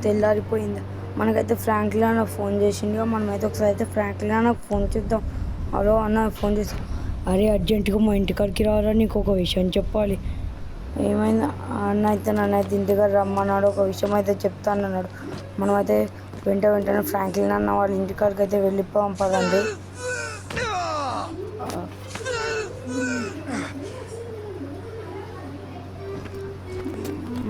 తెల్లారిపోయింది. మనకైతే ఫ్రాంక్లిన్ అన్న ఫోన్ చేసిండుగా. మనమైతే ఒకసారి అయితే ఫ్రాంక్లిన్ అన్నకు ఫోన్ చేద్దాం. హలో అన్న, ఫోన్ చేసి అరే అర్జెంటుగా మా ఇంటికాడికి రారా, నీకు ఒక విషయం చెప్పాలి. ఏమైంది అన్న? అయితే నన్ను అయితే ఇంటికాడ రమ్మన్నాడు, ఒక విషయం అయితే చెప్తాను అన్నాడు. మనమైతే వెంటనే ఫ్రాంక్లిన్ అన్న వాళ్ళ ఇంటికాడికి అయితే వెళ్ళిపోదాం పదండి.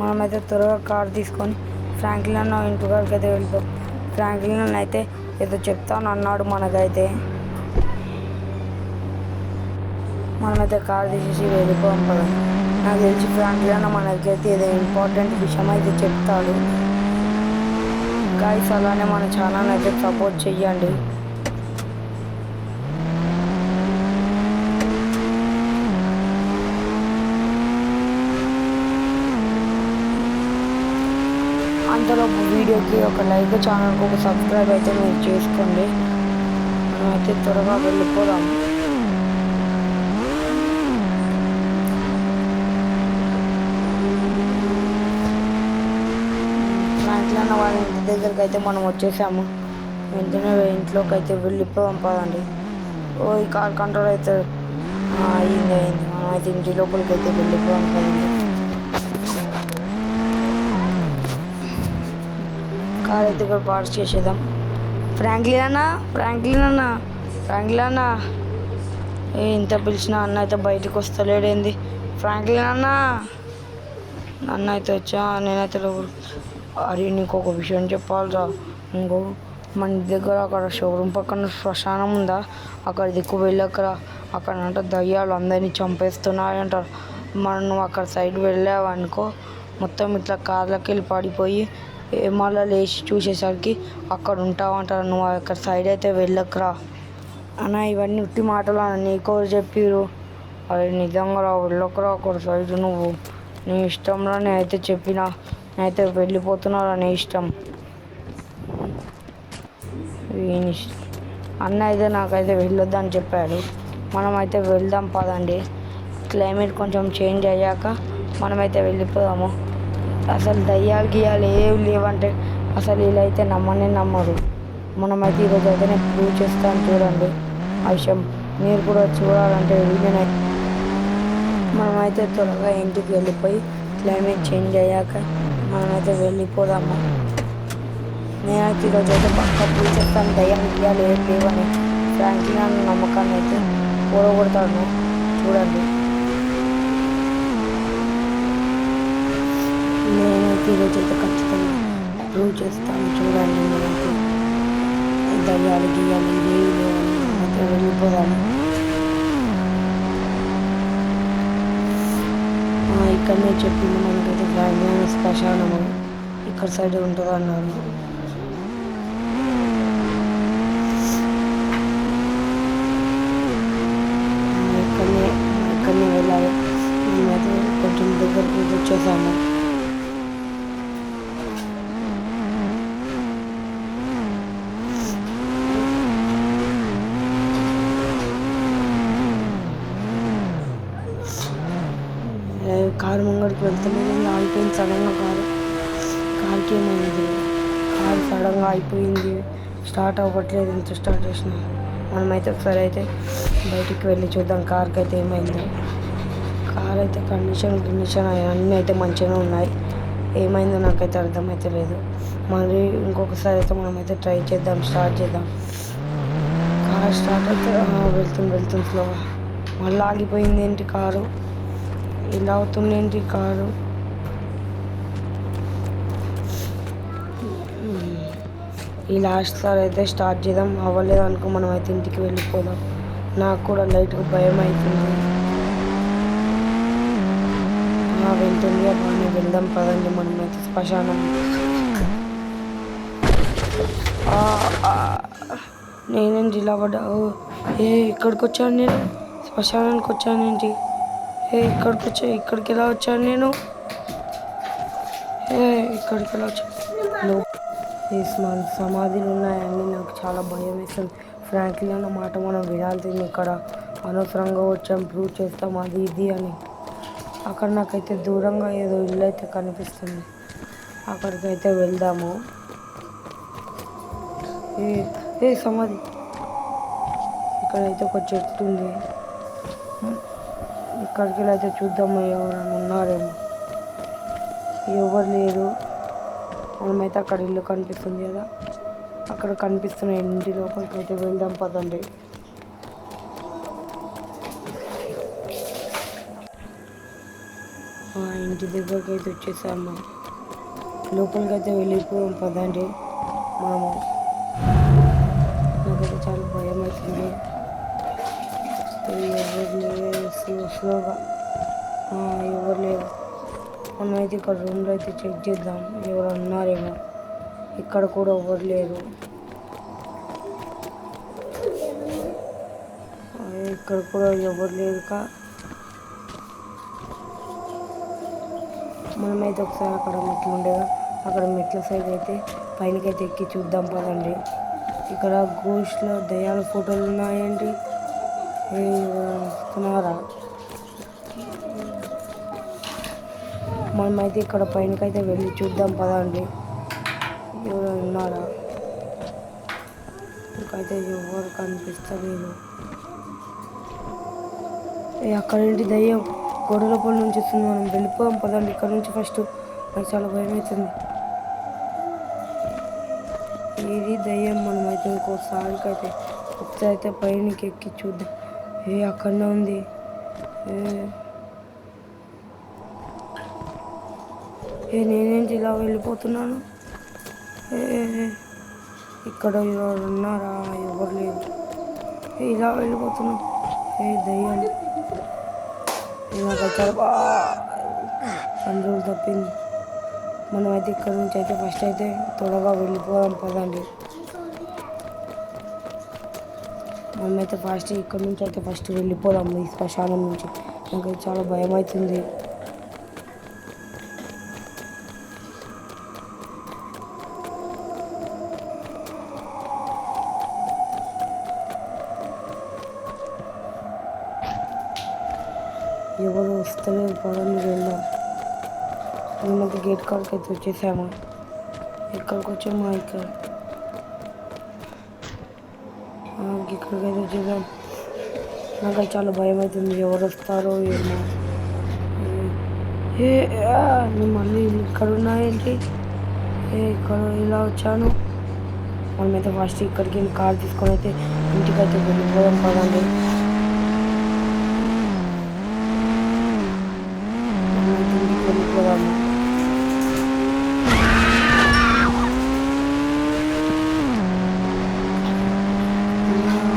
మనమైతే త్వరగా కార్ తీసుకొని ఫ్రాంక్లిన్ అన్న ఇంటికాడికి అయితే వెళ్ళిపోతాం. ఫ్రాంక్లిన్ అన్న అయితే ఏదో చెప్తాను అన్నాడు. మనమైతే కార్ తీసేసి వెళ్ళిపోదాం పదండి. నాకు తెలిసి ఫ్రాంక్లిన్ అన్న మనకైతే ఏదో ఇంపార్టెంట్ విషయం అయితే చెప్తాడు. గైస్ అలానే మన ఛానల్ అయితే సపోర్ట్ చెయ్యండి. అంతలో వీడియోకి ఒక లైక్, ఛానల్కి ఒక సబ్స్క్రైబ్ అయితే మీరు చేసుకోండి. మనమైతే త్వరగా వెళ్ళిపోదాం. ఫ్రాంక్లిన్ అన్న వాళ్ళ ఇంటి దగ్గరికి అయితే మనం వచ్చేసాము. వెంటనే ఇంట్లోకి అయితే వెళ్ళిపోదాం పదండి. ఈ కార్ కంట్రోల్ అయితే అయింది. మనం అయితే ఇంటి లోపలికి అయితే వెళ్ళిపోదాం పదండి. కార్ అయితే కూడా పార్క్ చేసేద్దాం. ఫ్రాంక్లిన్ అన్న ఇంత పిలిచిన అన్న అయితే బయటకు వస్తలేడేంది? ఫ్రాంక్లిన్ అన్న అయితే వచ్చా. నేనైతే అరే నీకు ఒక విషయం చెప్పాలిరా. ఇంకో మన దగ్గర అక్కడ షోరూమ్ పక్కన శ్మశానం ఉందా, అక్కడ దిక్కు వెళ్ళకరా. అక్కడ అంటే దయ్యాలు అందరినీ చంపేస్తున్నాయంటారు. నువ్వు అక్కడ సైడ్ వెళ్ళావనుకో, మొత్తం ఇట్లా కార్లకి వెళ్ళి పడిపోయి మళ్ళీ లేచి చూసేసరికి అక్కడ ఉంటావంటారు. నువ్వు అక్కడ సైడ్ అయితే వెళ్ళకరా అన్న. ఇవన్నీ ఉట్టి మాటలు అన్న, నీకెవరు చెప్పిరు? అరే నిజంగా రా, వెళ్ళకరా అక్కడ సైడ్. నువ్వు నీ ఇష్టంలో నేనైతే చెప్పినా, నేనైతే వెళ్ళిపోతున్నారా, నీ ఇష్టం. అన్న అయితే నాకైతే వెళ్ళొద్దని చెప్పాడు. మనమైతే వెళ్దాం పదండి. క్లైమేట్ కొంచెం చేంజ్ అయ్యాక మనమైతే వెళ్ళిపోదాము. అసలు దయ్యాలు గీయాలు ఏవి లేవంటే అసలు ఇలా అయితే నమ్మరు. మనమైతే ఈరోజు అయితే నేను ప్రూవ్ చేస్తాను, చూడండి ఆ విషయం. మీరు కూడా చూడాలంటే వీడియోని మనమైతే త్వరగా ఇంటికి వెళ్ళిపోయి క్లైమేట్ చేంజ్ అయ్యాక మనమైతే వెళ్ళిపోదాము. నేనైతే ఈరోజు అయితే పక్కా ప్రూవ్ చేస్తాను, దయ్యాలు గీయాలు ఏం లేవని. ఫ్రాంక్లిన్ అన్న నమ్మకాన్ని అయితే కూడగొడతాను, చూడండి. నేనైతే ఈరోజు అయితే ఖచ్చితంగా ప్రూవ్ చేస్తాను, చూడండి. మనకి దయ్యాలు గీయాలు ఏవి లేవని అయితే వెళ్ళిపోదాము. ఇక్కడనే చెప్పింది మనకైతే ఫ్రాంక్లిన్ శ్మశానము ఇక్కడ సైడ్ ఉంటుంది అన్నారు. ఇక్కడనే వెళ్ళాలి. మేమైతే కొంచెం దగ్గరికి వచ్చేసాము. కారు ముంగడికి వెళ్తలేదు, ఆగిపోయింది సడన్గా. కార్కి ఏమైంది? కారు సడన్గా అయిపోయింది, స్టార్ట్ అవ్వట్లేదు. ఎంత స్టార్ట్ చేసినా మనమైతే ఒకసారి అయితే బయటికి వెళ్ళి చూద్దాం కార్కి అయితే ఏమైందో. కార్ అయితే కండిషన్ అన్నీ అయితే మంచిగానే ఉన్నాయి. ఏమైందో నాకైతే అర్థమైతే లేదు. మరి ఇంకొకసారి అయితే మనమైతే ట్రై చేద్దాం, స్టార్ట్ చేద్దాం. కార్ స్టార్ట్ అయితే వెళ్తుంది స్లోగా. మళ్ళీ ఆగిపోయింది ఏంటి కారు? ఇలా అవుతుంది ఏంటి కారు? ఈ లాస్ట్ సారి అయితే స్టార్ట్ చేద్దాం. అవ్వలేదు అనుకో మనం అయితే ఇంటికి వెళ్ళిపోదాం. నాకు కూడా లైట్గా భయం అవుతుంది. వెళ్తుంది బాగానే, వెళ్దాం పదండి. మనమైతే శ్మశానం. నేనేంటి ఇలా పడ్డా? ఇక్కడికి వచ్చాను నేను, శ్మశానానికి వచ్చానేంటి? ఇక్కడికి ఎలా వచ్చాను నేను? ఇక్కడికి ఎలా వచ్చాను? సమాధులు ఉన్నాయండి. నాకు చాలా భయం వేస్తుంది. ఫ్రాంక్లిన్ అన్న మాట మనం వినాల్సింది. ఇక్కడ అనవసరంగా వచ్చాం, ప్రూవ్ చేస్తాం అది ఇది అని. అక్కడ నాకైతే దూరంగా ఏదో ఇల్లు అయితే కనిపిస్తుంది. అక్కడికైతే వెళ్దాము. ఏ ఏ సమాధి ఇక్కడైతే ఒక చెట్టు ఉంది. ఇక్కడికి అయితే చూద్దాము ఎవరైనా ఉన్నారేమో. ఎవరు లేరు. మనమైతే అక్కడ ఇల్లు కనిపిస్తుంది కదా, అక్కడ కనిపిస్తున్న ఇంటి లోపలికి అయితే వెళ్దాం పదండి. ఇంటి దగ్గరికి అయితే వచ్చేసాము. లోపలికి అయితే వెళ్ళిపోయాం పదండి. మనము నాకైతే చాలా భయం అవుతుంది. ఎవరు లేరు. స్లోగా ఎవరు లేరు. మనమైతే ఇక్కడ రూమ్లో అయితే చెక్ చేద్దాం ఎవరు ఉన్నారేమో. ఇక్కడ కూడా ఎవరు లేరు. ఇక్కడ కూడా ఎవరు లేరు. మనమైతే ఒకసారి అక్కడ మెట్లు ఉండేగా, అక్కడ మెట్ల సైడ్ అయితే పైనకైతే ఎక్కి చూద్దాం పదండి. ఇక్కడ గోష్లో దయ్యాల ఫోటోలు ఉన్నాయండి. వస్తున్నారా? మనమైతే ఇక్కడ పైనకైతే వెళ్ళి చూద్దాం పదండి ఎవరు ఉన్నారా. ఇంకైతే ఎవరు కనిపిస్తలేదు. అక్కడేంటి దయ్యం గోడ లోపల నుంచి వస్తుంది. మనం వెళ్ళిపోదాం పదండి ఇక్కడ నుంచి. ఫస్ట్ నాకు చాలా భయం అవుతుంది. ఇది దయ్యం. మనమైతే ఒకసారి అయితే పైనకి ఎక్కి చూద్దాం. అక్కడనే ఉంది. నేనేంటి ఇలా వెళ్ళిపోతున్నాను. ఇక్కడ ఎవరు ఉన్నారా? ఎవరు లేరు. ఇలా వెళ్ళిపోతున్నాం. దయ్యం నాకైతే కంట్రోల్ తప్పింది. మనమైతే ఇక్కడ నుంచి అయితే ఫస్ట్ అయితే త్వరగా వెళ్ళిపోదాం పదండి. మనమైతే ఫస్ట్ ఇక్కడ నుంచి అయితే ఫస్ట్ వెళ్ళిపోదాం ఈ శ్మశానం నుంచి. నాకైతే చాలా భయం అవుతుంది. ఎవరు వస్తలేదు పదండి వెళ్దాం. మేమైతే గేట్ కాడికి అయితే వచ్చేసాము. ఇక్కడికి వచ్చాము. ఇక్కడికైతే వచ్చేసాం. నాకు చాలా భయం అవుతుంది. ఎవరు వస్తారో ఏమో. నేను మళ్ళీ ఇక్కడ ఉన్నాయేంటి? ఇక్కడ ఇలా వచ్చాను. మనమైతే ఫస్ట్ ఇక్కడికి కార్ తీసుకొని అయితే ఇంటికైతే వెళ్ళిపోదాం పదండి. వెళ్ళిపోదాము.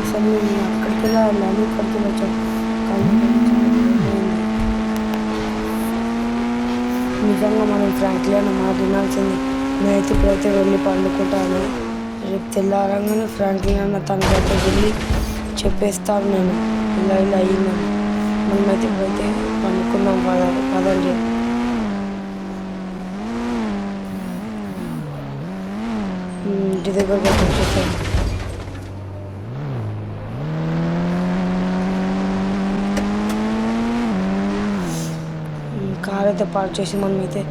అసలు అక్కడికి వెళ్ళాలి, ఇక్కడికి వచ్చాం. నిజంగా మనం ఫ్రాంక్లిన్ మాట వినాల్సింది. నేనైతే ఇప్పుడైతే వెళ్ళి పండుకుంటాను. రేపు తెల్లారంగానే ఫ్రాంక్లిన్ అన్న తనకైతే వెళ్ళి చెప్పేస్తాను నేను ఇలా ఇలా అయ్యిందని. మనమైతే ఇప్పుడైతే పండుకుందాం పదండి. ఇంటి దగ్గరకు అయితే వచ్చేసాను. కార్ అయితే పార్క్ చేసి మనమైతే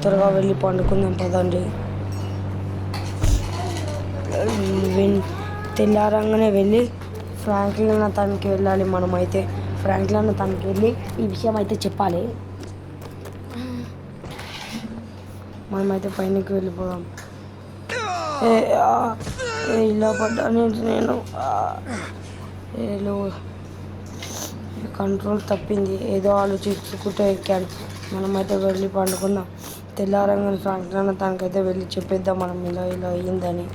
త్వరగా వెళ్ళి పండుకుందాం పదండి. తెల్లారంగానే వెళ్ళి ఫ్రాంక్లిన్ అన్న తనకి వెళ్ళాలి. మనమైతే ఫ్రాంక్లిన్ అన్న తనకి వెళ్ళి ఈ విషయం అయితే చెప్పాలి. మనమైతే పైనకి వెళ్ళిపోదాం. ఇలా పడ్డాను నేను. కంట్రోల్ తప్పింది. ఏదో ఆలోచించుకుంటూ ఎక్కాను. మనమైతే వెళ్ళి పండుకుందాం. తెల్లారంగానే ఫ్రాంక్లిన్ అన్న తనకైతే వెళ్ళి చెప్పేద్దాం మనం ఇలా ఇలా అయ్యిందని.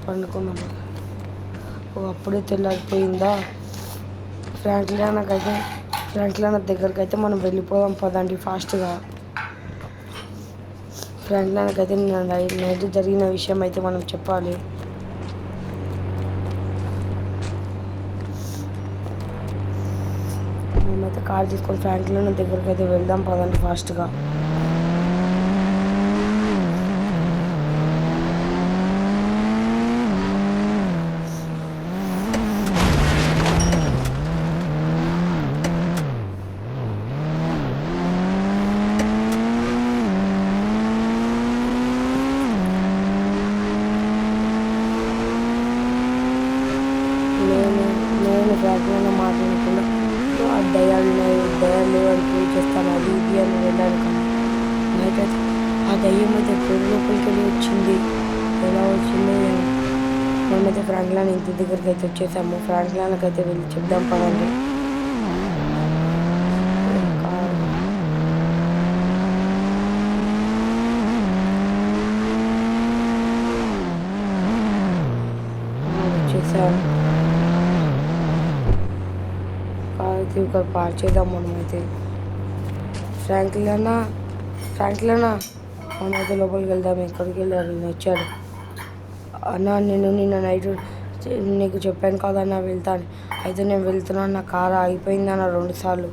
పండుకుందాం. అప్పుడే తెల్లారిపోయిందా? ఫ్రాంక్లిన్ అన్న దగ్గరికి అయితే మనం వెళ్ళిపోదాం పదండి ఫాస్ట్గా. ఫ్రాంక్లిన్ అన్నకైతే నైట్ జరిగిన విషయం అయితే మనం చెప్పాలి. మేమైతే కార్ తీసుకొని ఫ్రాంక్లిన్ అన్న దగ్గరికి అయితే వెళ్దాం పదండి ఫాస్ట్గా. మాట వినకుండా ఆ దయ్యాలు లేవని ప్రూవ్ చేస్తాను అది ఇది అని వెళ్ళాను. కానీ నైట్ అయితే ఆ దయ్యం అయితే గోడ లోపలికి వెళ్ళి వచ్చింది. ఎలా వచ్చిందో ఏమో. మనమైతే ఫ్రాంక్లాన్ ఇంటి దగ్గరికి అయితే వచ్చేసాము. ఫ్రాంక్లాన్కి అయితే వెళ్ళి చెప్దాం పదండి. వచ్చేసాను. కార్ అయితే ఇక్కడ పార్క్ చేద్దాం మనమైతే. ఫ్రాంక్లినా మనమైతే లోపలికి వెళ్దాం. ఎక్కడికి వెళ్ళారు? నేను వచ్చాడు అన్న. నేను నిన్న నైట్ నీకు చెప్పాను కదన్న వెళ్తాను. అయితే నేను వెళ్తున్నాను, నా కారు ఆగిపోయిందన్న 2 సార్లు.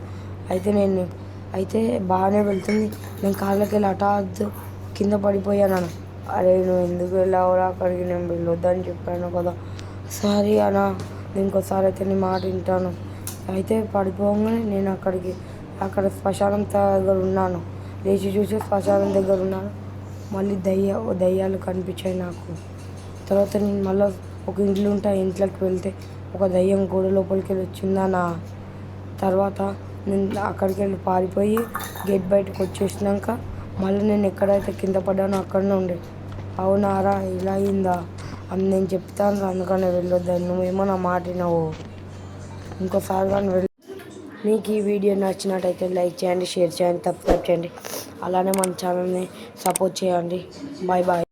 అయితే బాగానే వెళ్తుంది, నేను కార్లోకి వెళ్ళి హఠాత్ కింద పడిపోయాను. అరే నువ్వు ఎందుకు వెళ్ళావురా అక్కడికి? నేను వెళ్ళొద్దని చెప్పాను కదా. సారీ అన్న, ఇంకోసారి అయితే నీ మాట వింటాను. అయితే పడిపోగానే నేను అక్కడ శ్మశానం దగ్గర ఉన్నాను. లేచి చూసి శ్మశానం దగ్గర ఉన్నాను. మళ్ళీ దయ్యాలు కనిపించాయి నాకు. తర్వాత నేను మళ్ళీ ఒక ఇంట్లో ఉంటే ఆ ఇంట్లోకి వెళ్తే ఒక దయ్యం గోడ లోపలికి వెళ్ళి వచ్చిందా. తర్వాత నేను అక్కడికి వెళ్ళి పారిపోయి గేట్ బయటకు వచ్చేసినాక మళ్ళీ నేను ఎక్కడైతే కింద పడ్డానో అక్కడనే ఉండే. అవునారా, ఇలా అయిందా అని నేను చెప్తాను, అందుకనే వెళ్ళొద్దని. నువ్వేమో నా మాట వినవు. ఇంకోసారి కానీ మీకు ఈ వీడియో నచ్చినట్టయితే లైక్ చేయండి, షేర్ చేయండి, సబ్స్క్రైబ్ చేయండి. అలానే మన ఛానల్ని సపోర్ట్ చేయండి. Bye bye.